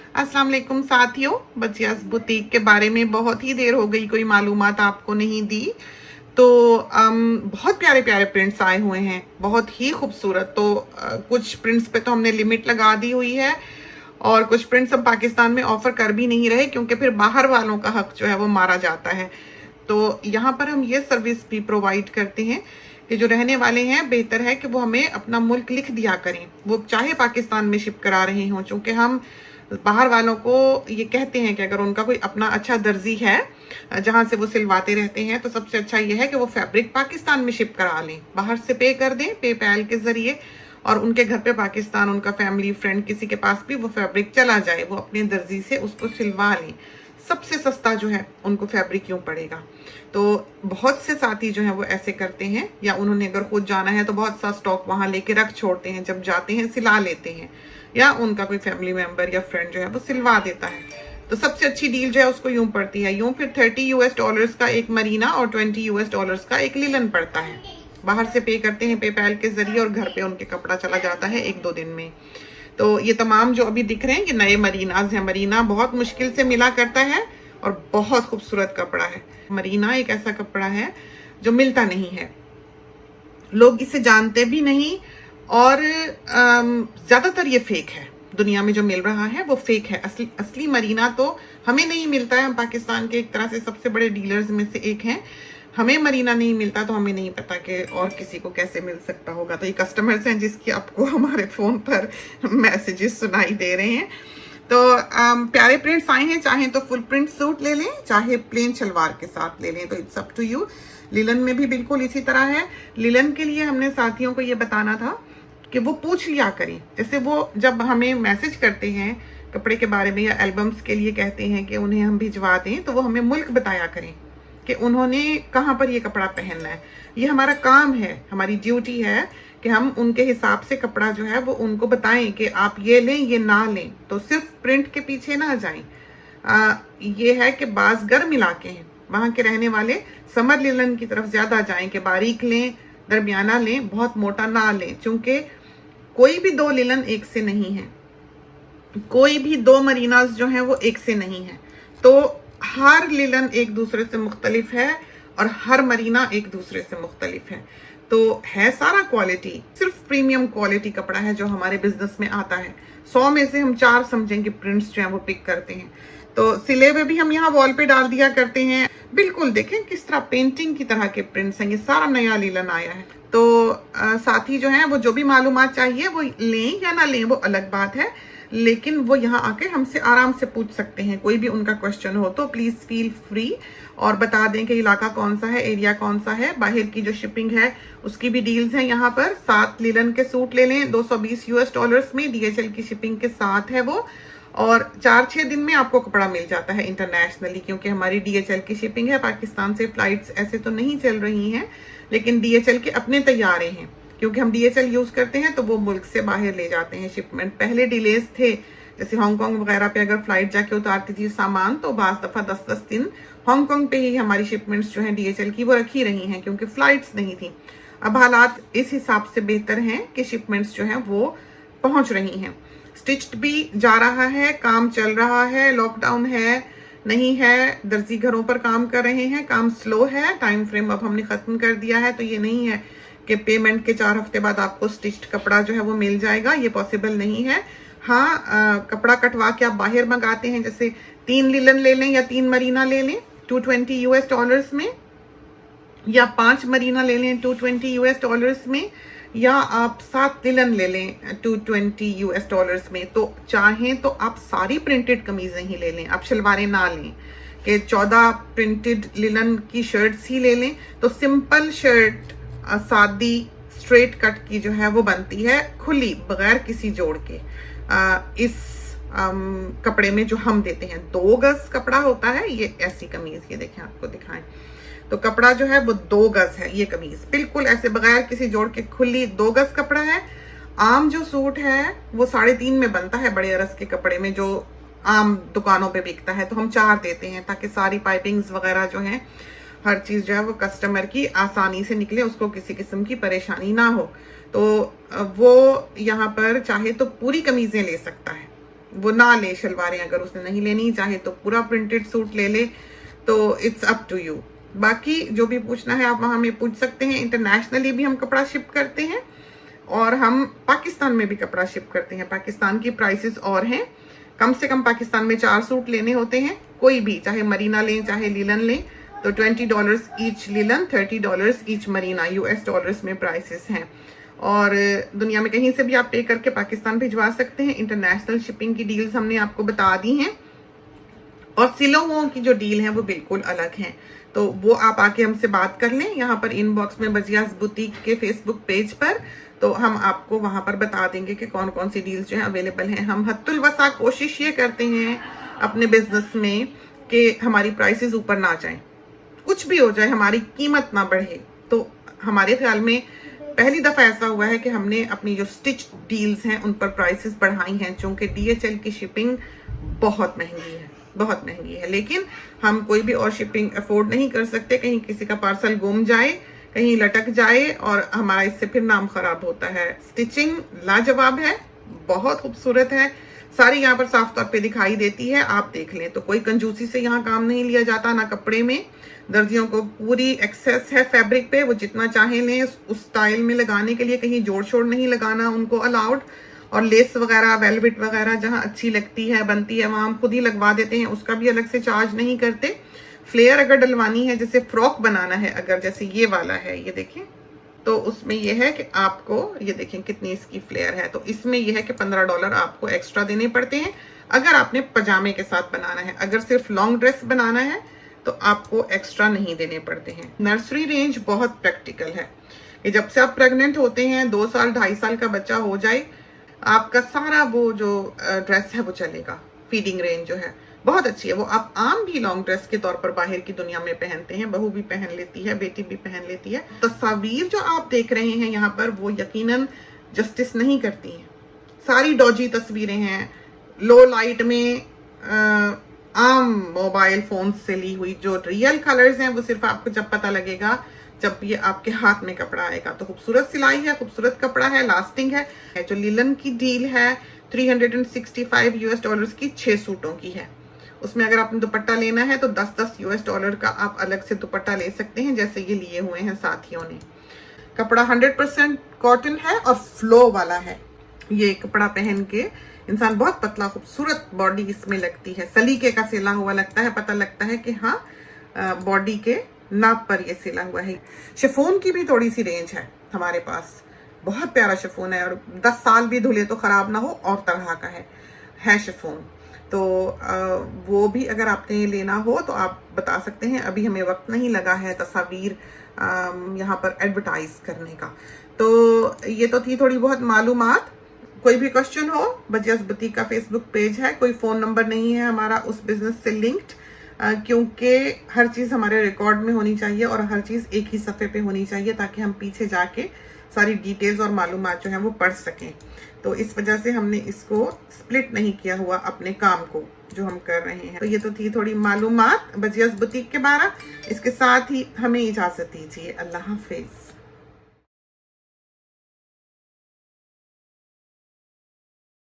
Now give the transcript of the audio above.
अस्सलाम वालेकुम साथियों, बजियास बुटीक के बारे में बहुत ही देर हो गई, कोई मालूमात आपको नहीं दी। तो बहुत प्यारे प्यारे प्रिंट्स आए हुए हैं, बहुत ही खूबसूरत। तो कुछ प्रिंट्स पे तो हमने लिमिट लगा दी हुई है और कुछ प्रिंट्स हम पाकिस्तान में ऑफर कर भी नहीं रहे, क्योंकि फिर बाहर वालों का हक जो है वो मारा जाता है। तो यहाँ पर हम ये सर्विस भी प्रोवाइड करते हैं कि जो रहने वाले हैं बेहतर है कि वो हमें अपना मुल्क लिख दिया करें, वो चाहे पाकिस्तान में शिप करा रहे हों। चूँकि हम बाहर वालों को ये कहते हैं कि अगर उनका कोई अपना अच्छा दर्जी है जहाँ से वो सिलवाते रहते हैं, तो सबसे अच्छा ये है कि वो फैब्रिक पाकिस्तान में शिप करा लें, बाहर से पे कर दें पेपैल के ज़रिए, और उनके घर पे पाकिस्तान उनका फैमिली फ्रेंड किसी के पास भी वो फैब्रिक चला जाए, वो अपने दर्जी से उसको सिलवा लें। सबसे सस्ता जो है उनको फैब्रिक क्यों पड़ेगा। तो बहुत से साथी जो हैं वो ऐसे करते हैं, या उन्होंने अगर खुद जाना है तो बहुत सा स्टॉक वहाँ लेके रख छोड़ते हैं, जब जाते हैं सिला लेते हैं, या उनका कोई फैमिली मेंबर या फ्रेंड जो है वो सिलवा देता है। तो सबसे अच्छी डील जो है उसको यूं पड़ती है, यूं फिर $30 का एक मरीना और $20 का एक लिलन पड़ता है। बाहर से पे करते हैं पेपैल के जरिए और घर पे उनके कपड़ा चला जाता है 1-2 दिन में। तो ये तमाम जो अभी दिख रहे हैं ये नए मरीनाज हैं। मरीना बहुत मुश्किल से मिला करता है और बहुत खूबसूरत कपड़ा है। मरीना एक ऐसा कपड़ा है जो मिलता नहीं है, लोग इसे जानते भी नहीं, और ज़्यादातर ये फेक है। दुनिया में जो मिल रहा है वो फेक है। असली मरीना तो हमें नहीं मिलता है। हम पाकिस्तान के एक तरह से सबसे बड़े डीलर्स में से एक हैं, हमें मरीना नहीं मिलता, तो हमें नहीं पता कि और किसी को कैसे मिल सकता होगा। तो ये कस्टमर्स हैं जिसकी आपको हमारे फ़ोन पर मैसेजेस सुनाई दे रहे हैं। तो प्यारे प्रिंट्स आए हैं, चाहे तो फुल प्रिंट सूट ले लें, चाहे प्लेन शलवार के साथ ले लें, तो इट्स अप टू यू। लिलन में भी बिल्कुल इसी तरह है। लिलन के लिए हमने साथियों को ये बताना था कि वो पूछ लिया करें, जैसे वो जब हमें मैसेज करते हैं कपड़े के बारे में या एल्बम्स के लिए कहते हैं कि उन्हें हम भिजवा दें, तो वो हमें मुल्क बताया करें कि उन्होंने कहाँ पर ये कपड़ा पहनना है। ये हमारा काम है, हमारी ड्यूटी है कि हम उनके हिसाब से कपड़ा जो है वो उनको बताएं कि आप ये लें ये ना लें। तो सिर्फ प्रिंट के पीछे ना जाएं। ये है कि बाज गर्म इलाके हैं, वहाँ के रहने वाले समर लिलन की तरफ ज़्यादा जाएं कि बारीक लें, दरमियाना लें, बहुत मोटा ना लें। चूँकि कोई भी 2 लिलन एक से नहीं है, कोई भी 2 मरीनाज जो हैं वो एक से नहीं है। तो हर लिलन एक दूसरे से मुख्तलिफ है और हर मरीना एक दूसरे से मुख्तलिफ है। तो है सारा क्वालिटी, सिर्फ प्रीमियम क्वालिटी कपड़ा है जो हमारे बिजनेस में आता है। 100 में से हम 4 समझेंगे प्रिंट्स जो हैं वो पिक करते हैं। तो सिले हुए भी हम यहाँ वॉल पे डाल दिया करते हैं। बिल्कुल देखें किस तरह पेंटिंग की तरह के प्रिंट्स हैं। ये सारा नया लिलन आया है। तो साथी जो हैं वो जो भी मालूमात चाहिए वो लें या ना लें वो अलग बात है, लेकिन वो यहाँ आके हमसे आराम से पूछ सकते हैं। कोई भी उनका क्वेश्चन हो तो प्लीज़ फील फ्री, और बता दें कि इलाका कौन सा है, एरिया कौन सा है। बाहर की जो शिपिंग है उसकी भी डील्स हैं यहाँ पर। 7 लिलन के सूट ले लें $220 में, DHL की शिपिंग के साथ है वो, और 4-6 दिन में आपको कपड़ा मिल जाता है इंटरनेशनली, क्योंकि हमारी DHL की शिपिंग है। पाकिस्तान से फ्लाइट्स ऐसे तो नहीं चल रही हैं, लेकिन DHL के अपने तैयारे हैं, क्योंकि हम DHL यूज़ करते हैं तो वो मुल्क से बाहर ले जाते हैं शिपमेंट। पहले डिलेज थे, जैसे हांगकांग वगैरह पे अगर फ्लाइट जाके उतारती थी सामान, तो बाज़ दफ़ा 10-10 दिन हांगकांग पे ही हमारी शिपमेंट्स जो हैं DHL की वो रखी रही हैं, क्योंकि फ़्लाइट्स नहीं थी। अब हालात इस हिसाब से बेहतर हैं कि शिपमेंट्स जो हैं वो पहुँच रही हैं। स्टिच्ड भी जा रहा है, काम चल रहा है, लॉकडाउन है नहीं है, दर्जी घरों पर काम कर रहे हैं, काम स्लो है, टाइम फ्रेम अब हमने ख़त्म कर दिया है। तो ये नहीं है कि पेमेंट के 4 हफ्ते बाद आपको स्टिच्ड कपड़ा जो है वो मिल जाएगा, ये पॉसिबल नहीं है। हाँ, कपड़ा कटवा के आप बाहर मंगाते हैं, जैसे 3 लिलन ले लें या 3 मरीना ले लें $220 में, या 5 मरीना ले लें $220 में, या आप 7 लिलन ले लें $220 में। तो चाहें तो आप सारी प्रिंटेड कमीज़ें ही ले लें, आप शलवारें ना लें कि 14 प्रिंटेड लिलन की शर्ट्स ही ले लें। तो सिंपल शर्ट सादी स्ट्रेट कट की जो है वो बनती है खुली, बगैर किसी जोड़ के। इस कपड़े में जो हम देते हैं 2 गज कपड़ा होता है। ये ऐसी कमीज, ये देखें आपको दिखाएं, तो कपड़ा जो है वो 2 गज है। ये कमीज बिल्कुल ऐसे बगैर किसी जोड़ के खुली 2 गज कपड़ा है। आम जो सूट है वो 3.5 में बनता है बड़े अरस के कपड़े में, जो आम दुकानों पे बिकता है। तो हम 4 देते हैं ताकि सारी पाइपिंग्स वगैरह जो हैं, हर चीज़ जो है वो कस्टमर की आसानी से निकले, उसको किसी किस्म की परेशानी ना हो। तो वो यहाँ पर चाहे तो पूरी कमीज़ें ले सकता है, वो ना ले शलवारें, अगर उसने नहीं लेनी चाहे तो पूरा प्रिंटेड सूट ले ले, तो इट्स अप टू यू। बाकी जो भी पूछना है आप वहाँ में पूछ सकते हैं। इंटरनेशनली भी हम कपड़ा शिप करते हैं और हम पाकिस्तान में भी कपड़ा शिप करते हैं। पाकिस्तान की प्राइसेस और हैं, कम से कम पाकिस्तान में 4 सूट लेने होते हैं, कोई भी, चाहे मरीना लें चाहे लीलन लें, तो $20 ईच लीलन, $30 ईच मरीना, US डॉलर्स में प्राइसेस हैं। और दुनिया में कहीं से भी आप पे करके पाकिस्तान भिजवा सकते हैं। इंटरनेशनल शिपिंग की डील्स हमने आपको बता दी हैं, और सिलों की जो डील है वो बिल्कुल अलग हैं, तो वो आप आके हमसे बात कर लें यहाँ पर इनबॉक्स में बजियास बुटीक के फेसबुक पेज पर, तो हम आपको वहां पर बता देंगे कि कौन कौन सी डील्स जो है अवेलेबल हैं। हम हत्तुल वसा कोशिश ये करते हैं अपने बिजनेस में कि हमारी प्राइसेस ऊपर ना जाएं, कुछ भी हो जाए हमारी कीमत ना बढ़े। तो हमारे ख्याल में पहली दफा ऐसा हुआ है कि हमने अपनी जो स्टिच डील्स हैं उन पर प्राइसेस बढ़ाई हैं, चूंकि DHL की शिपिंग बहुत महंगी है, बहुत महंगी है। लेकिन हम कोई भी और शिपिंग अफोर्ड नहीं कर सकते, कहीं किसी का पार्सल गुम जाए, कहीं लटक जाए, और हमारा इससे फिर नाम खराब होता है। स्टिचिंग लाजवाब है, बहुत खूबसूरत है, सारी यहाँ पर साफ तौर पे दिखाई देती है, आप देख लें। तो कोई कंजूसी से यहाँ काम नहीं लिया जाता, ना कपड़े में। दर्जियों को पूरी एक्सेस है फैब्रिक पे, वो जितना चाहे लें उस स्टाइल में लगाने के लिए, कहीं जोड़ शोड़ नहीं लगाना उनको अलाउड। और लेस वगैरह, वेलवेट वगैरह जहाँ अच्छी लगती है बनती है वहाँ हम खुद ही लगवा देते हैं, उसका भी अलग से चार्ज नहीं करते। फ्लेयर अगर डलवानी है, जैसे फ्रॉक बनाना है अगर, जैसे ये वाला है, ये देखें, तो उसमें ये है कि आपको, ये देखें कितनी इसकी फ्लेयर है, तो इसमें ये है कि $15 आपको एक्स्ट्रा देने पड़ते हैं अगर आपने पजामे के साथ बनाना है। अगर सिर्फ लॉन्ग ड्रेस बनाना है तो आपको एक्स्ट्रा नहीं देने पड़ते हैं। नर्सरी रेंज बहुत प्रैक्टिकल है कि जब से आप प्रेग्नेंट होते हैं, 2 साल 2.5 साल का बच्चा हो जाए, आपका सारा वो जो ड्रेस है वो चलेगा। फीडिंग रेंज जो है बहुत अच्छी है, वो आप आम भी लॉन्ग ड्रेस के तौर पर बाहर की दुनिया में पहनते हैं, बहू भी पहन लेती है, बेटी भी पहन लेती है। तस्वीर जो आप देख रहे हैं यहाँ पर वो यकीनन जस्टिस नहीं करती हैं, सारी डॉजी तस्वीरें हैं, लो लाइट में आम मोबाइल फोन से ली हुई। जो रियल कलर्स हैं वो सिर्फ आपको जब पता लगेगा जब ये आपके हाथ में कपड़ा आएगा। तो खूबसूरत सिलाई है, खूबसूरत कपड़ा है, लास्टिंग है। जो लिलन की डील है $365 की 6 सूटों की है, उसमें अगर आपने दुपट्टा लेना है तो $10 का आप अलग से दुपट्टा ले सकते हैं, जैसे ये लिए हुए हैं साथियों ने। कपड़ा 100% कॉटन है और फ्लो वाला है। ये कपड़ा पहन के इंसान बहुत पतला खूबसूरत बॉडी इसमें लगती है, सलीके का सिला हुआ लगता है, पता लगता है कि हाँ बॉडी के नाप पर ये सिला हुआ है। शिफॉन की भी थोड़ी सी रेंज है हमारे पास, बहुत प्यारा शिफॉन है, और 10 साल भी धुले तो खराब ना हो, और तरह का है शिफॉन। तो वो भी अगर आपने लेना हो तो आप बता सकते हैं। अभी हमें वक्त नहीं लगा है तस्वीर यहाँ पर एडवर्टाइज करने का। तो ये तो थी थोड़ी बहुत मालूमात। कोई भी क्वेश्चन हो, बजियास बुटीक का फेसबुक पेज है, कोई फ़ोन नंबर नहीं है हमारा उस बिजनेस से लिंक्ड, क्योंकि हर चीज़ हमारे रिकॉर्ड में होनी चाहिए और हर चीज़ एक ही सफ़े पे होनी चाहिए, ताकि हम पीछे जाके सारी डिटेल्स और मालूमात जो हैं वो पढ़ सकें। तो इस वजह से हमने इसको स्प्लिट नहीं किया हुआ अपने काम को जो हम कर रहे हैं। तो ये तो थी थोड़ी मालूमात बजियास बुटीक के बारे। इसके साथ ही हमें इजाज़त दीजिए। अल्लाह हाफिज़।